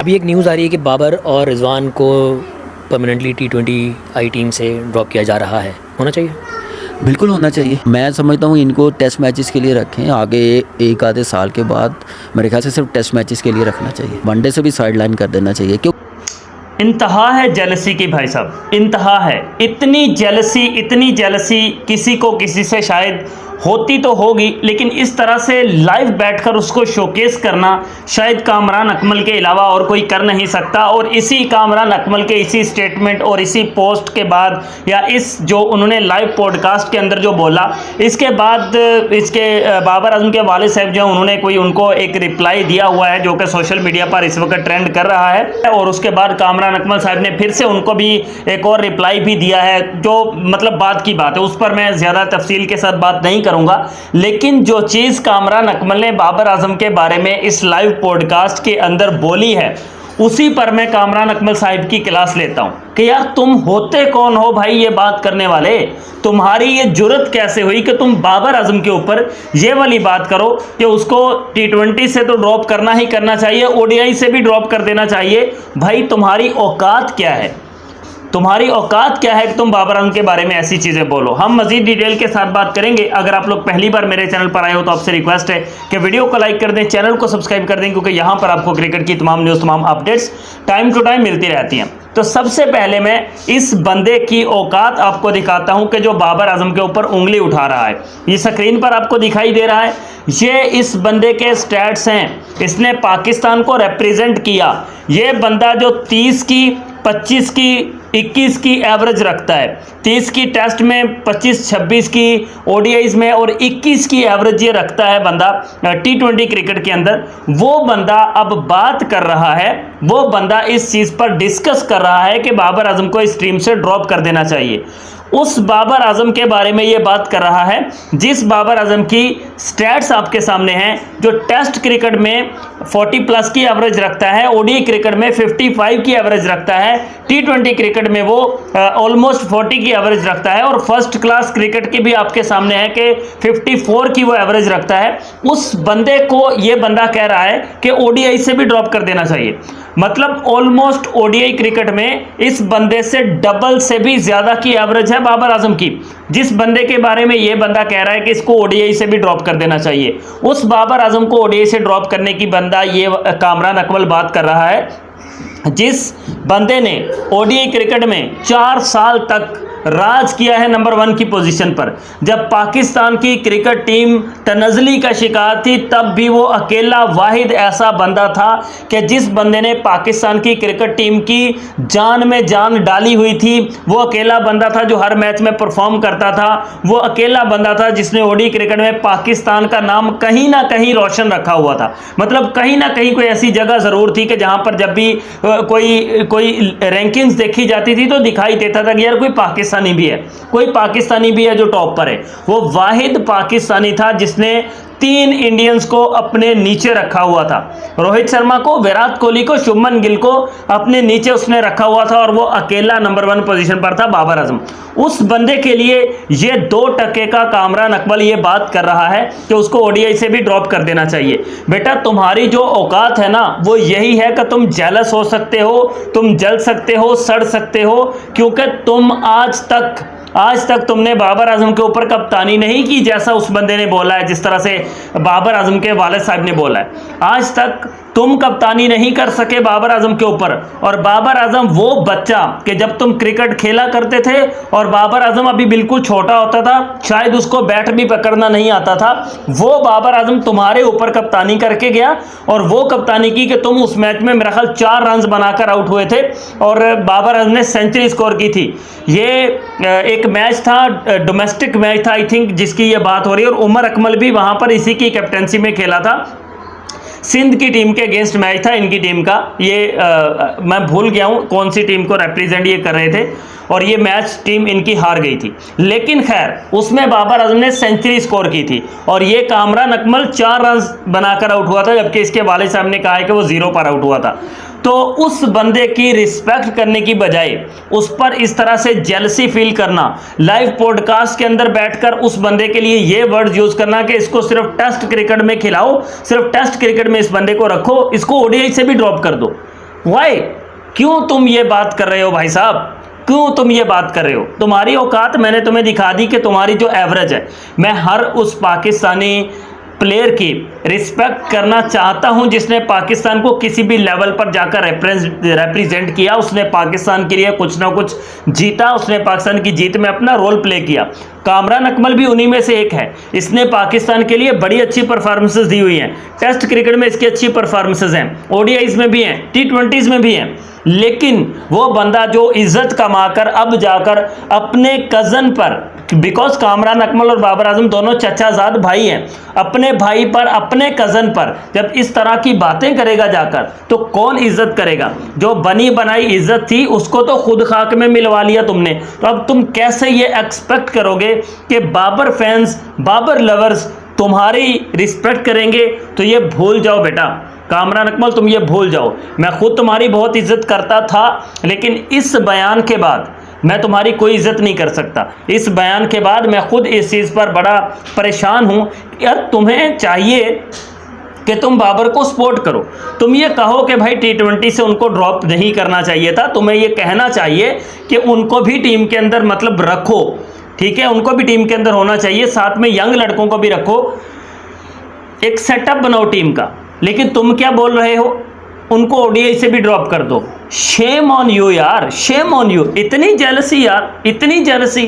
अभी एक न्यूज़ आ रही है कि बाबर और रिजवान को परमानेंटली T20 आई टीम से ड्रॉप किया जा रहा है, होना चाहिए? बिल्कुल होना चाहिए। मैं समझता हूँ इनको टेस्ट मैचेस के लिए रखें, आगे एक आधे साल के बाद मेरे ख्याल से सिर्फ टेस्ट मैचेस के लिए रखना चाहिए, वनडे से भी साइड लाइन कर देना चाहिए। क्यों इंतहा है जेलसी की भाई साहब, इंतहा है। इतनी जेलसी किसी को किसी से शायद होती तो होगी, लेकिन इस तरह से लाइव बैठकर उसको शोकेस करना शायद कामरान अकमल के अलावा और कोई कर नहीं सकता। और इसी कामरान अकमल के इसी स्टेटमेंट और इसी पोस्ट के बाद, या इस जो उन्होंने लाइव पॉडकास्ट के अंदर जो बोला, इसके बाद इसके बाबर आजम के वालिद साहब जो उन्होंने कोई उनको एक रिप्लाई दिया हुआ है जो कि सोशल मीडिया पर इस वक्त ट्रेंड कर रहा है। और उसके बाद कामरान अकमल साहब ने फिर से उनको भी एक और रिप्लाई भी दिया है, जो मतलब बात की बात है, उस पर मैं ज़्यादा तफसील के साथ बात नहीं करूंगा। लेकिन जो चीज़ कामरान अकमल ने बाबर आजम के बारे में इस लाइव पॉडकास्ट के अंदर बोली है, उसी पर मैं कामरान अकमल साहब की क्लास लेता हूं कि यार तुम होते कौन हो भाई ये बात करने वाले? तुम्हारी ये जुर्रत कैसे हुई कि तुम बाबर आजम के ऊपर ये वाली बात करो कि उसको T20 से तो ड्रॉप करना ही करना चाहिए, ODI से भी ड्रॉप कर देना चाहिए। भाई तुम्हारी औकात क्या है? तुम्हारी औकात क्या है कि तुम बाबर आजम के बारे में ऐसी चीज़ें बोलो? हम मजीद डिटेल के साथ बात करेंगे। अगर आप लोग पहली बार मेरे चैनल पर आए हो तो आपसे रिक्वेस्ट है कि वीडियो को लाइक कर दें, चैनल को सब्सक्राइब कर दें, क्योंकि यहाँ पर आपको क्रिकेट की तमाम न्यूज़, तमाम अपडेट्स टाइम टू टाइम मिलती रहती हैं। तो सबसे पहले मैं इस बंदे की औकात आपको दिखाता हूं कि जो बाबर आजम के ऊपर उंगली उठा रहा है। ये स्क्रीन पर आपको दिखाई दे रहा है, ये इस बंदे के स्टैट्स हैं। इसने पाकिस्तान को रिप्रेजेंट किया। ये बंदा जो 30 की, 25 की, 21 की एवरेज रखता है, 30 की टेस्ट में, 25-26 की ODIs में और 21 की एवरेज ये रखता है बंदा T20 क्रिकेट के अंदर। वो बंदा अब बात कर रहा है, वो बंदा इस चीज़ पर डिस्कस कर रहा है कि बाबर आजम को इस टीम से ड्रॉप कर देना चाहिए। उस बाबर आजम के बारे में ये बात कर रहा है जिस बाबर आजम की स्टैट्स आपके सामने हैं, जो टेस्ट क्रिकेट में 40+ की एवरेज रखता है, ODI क्रिकेट में 55 की एवरेज रखता है, T20 क्रिकेट में वो ऑलमोस्ट 40 की एवरेज रखता है, और फर्स्ट क्लास क्रिकेट की भी आपके सामने है कि 54 की वो एवरेज रखता है। उस बंदे को ये बंदा कह रहा है कि ODI से भी ड्रॉप कर देना चाहिए। मतलब ऑलमोस्ट ODI क्रिकेट में इस बंदे से डबल से भी ज़्यादा की एवरेज है बाबर आजम की। जिस बंदे के बारे में ये बंदा कह रहा है कि इसको ODI से भी ड्रॉप कर देना चाहिए, उस बाबर आजम को ODI से ड्रॉप करने की बंदा ये कामरान अकमल बात कर रहा है, जिस बंदे ने ODI क्रिकेट में 4 साल तक राज किया है नंबर 1 की पोजीशन पर। जब पाकिस्तान की क्रिकेट टीम तनज़ली का शिकार थी, तब भी वो अकेला वाहिद ऐसा बंदा था कि जिस बंदे ने पाकिस्तान की क्रिकेट टीम की जान में जान डाली हुई थी। वो अकेला बंदा था जो हर मैच में परफॉर्म करता था। वो अकेला बंदा था जिसने ODI क्रिकेट में पाकिस्तान का नाम कहीं ना कहीं रोशन रखा हुआ था। मतलब कहीं ना कहीं कोई ऐसी जगह ज़रूर थी कि जहाँ पर जब भी कोई रैंकिंग्स देखी जाती थी तो दिखाई देता था कि यार कोई पाकिस्तानी भी है जो टॉप पर है। वो वाहिद पाकिस्तानी था जिसने 3 इंडियंस को अपने नीचे रखा हुआ था। रोहित शर्मा को, विराट कोहली को, शुभमन गिल को अपने नीचे उसने रखा हुआ था, और वो अकेला नंबर 1 पोजीशन पर था बाबर आजम। उस बंदे के लिए ये 2% का कामरान अकमल ये बात कर रहा है कि उसको ODI से भी ड्रॉप कर देना चाहिए। बेटा तुम्हारी जो औकात है ना, वो यही है कि तुम जेलस हो सकते हो, तुम जल सकते हो, सड़ सकते हो, क्योंकि तुम आज तक तुमने बाबर आजम के ऊपर कप्तानी नहीं की, जैसा उस बंदे ने बोला है, जिस तरह से बाबर आजम के वालिद साहब ने बोला है। आज तक तुम कप्तानी नहीं कर सके बाबर आजम के ऊपर। और बाबर आजम वो बच्चा कि जब तुम क्रिकेट खेला करते थे और बाबर आजम अभी बिल्कुल छोटा होता था, शायद उसको बैट भी पकड़ना नहीं आता था, वो बाबर आजम तुम्हारे ऊपर कप्तानी करके गया, और वो कप्तानी की कि तुम उस मैच में मेरा ख्याल 4 रन बनाकर आउट हुए थे, और बाबर आजम ने सेंचुरी स्कोर की थी। ये एक मैच था, डोमेस्टिक मैच था आई थिंक, जिसकी ये बात हो रही है, और उमर अकमल भी वहां पर इसी की कैप्टनसी में खेला था। सिंध की टीम के अगेंस्ट मैच था इनकी टीम का। ये मैं भूल गया हूँ कौन सी टीम को रिप्रेजेंट ये कर रहे थे, और ये मैच टीम इनकी हार गई थी। लेकिन खैर उसमें बाबर आजम ने सेंचुरी स्कोर की थी, और ये कामरान अकमल 4 रन बनाकर आउट हुआ था, जबकि इसके वालिद साहब ने कहा है कि वो 0 पर आउट हुआ था। तो उस बंदे की रिस्पेक्ट करने की बजाय उस पर इस तरह से जेलसी फील करना, लाइव पॉडकास्ट के अंदर बैठकर उस बंदे के लिए ये वर्ड यूज करना कि इसको सिर्फ टेस्ट क्रिकेट में खिलाओ, सिर्फ टेस्ट क्रिकेट में इस बंदे को रखो, इसको ODI से भी ड्रॉप कर दो। वाई? क्यों तुम ये बात कर रहे हो भाई साहब, क्यों तुम ये बात कर रहे हो? तुम्हारी औकात मैंने तुम्हें दिखा दी कि तुम्हारी जो एवरेज है। मैं हर उस पाकिस्तानी प्लेयर की रिस्पेक्ट करना चाहता हूं जिसने पाकिस्तान को किसी भी लेवल पर जाकर रिप्रेजेंट किया, उसने पाकिस्तान के लिए कुछ ना कुछ जीता, उसने पाकिस्तान की जीत में अपना रोल प्ले किया। कामरान अकमल भी उन्हीं में से एक है। इसने पाकिस्तान के लिए बड़ी अच्छी परफॉर्मेंसेस दी हुई हैं। टेस्ट क्रिकेट में इसकी अच्छी परफॉर्मेंसेस हैं, ओडीआईज में भी हैं, T20s में भी हैं। लेकिन वो बंदा जो इज्जत कमाकर अब जाकर अपने कज़न पर, बिकॉज कामरान अकमल और बाबर आजम दोनों चचाजाद भाई हैं, अपने भाई पर, अपने कज़न पर जब इस तरह की बातें करेगा जाकर, तो कौन इज्जत करेगा? जो बनी बनाई इज्जत थी उसको तो खुद खाक में मिलवा लिया तुमने। तो अब तुम कैसे ये एक्सपेक्ट करोगे कि बाबर फैंस, बाबर लवर्स तुम्हारी रिस्पेक्ट करेंगे? तो ये भूल जाओ बेटा, कामरान अकमल तुम ये भूल जाओ। मैं खुद तुम्हारी बहुत इज्जत करता था, लेकिन इस बयान के बाद मैं तुम्हारी कोई इज्जत नहीं कर सकता। इस बयान के बाद मैं खुद इस चीज़ पर बड़ा परेशान हूँ। यार तुम्हें चाहिए कि तुम बाबर को सपोर्ट करो, तुम ये कहो कि भाई T20 से उनको ड्रॉप नहीं करना चाहिए था, तुम्हें ये कहना चाहिए कि उनको भी टीम के अंदर मतलब रखो, ठीक है, उनको भी टीम के अंदर होना चाहिए, साथ में यंग लड़कों को भी रखो, एक सेटअप बनाओ टीम का। लेकिन तुम क्या बोल रहे हो? उनको ओडीआई से भी ड्रॉप कर दो। शेम ऑन यू यार, शेम ऑन यू। इतनी जेलसी यार, इतनी जेलसी।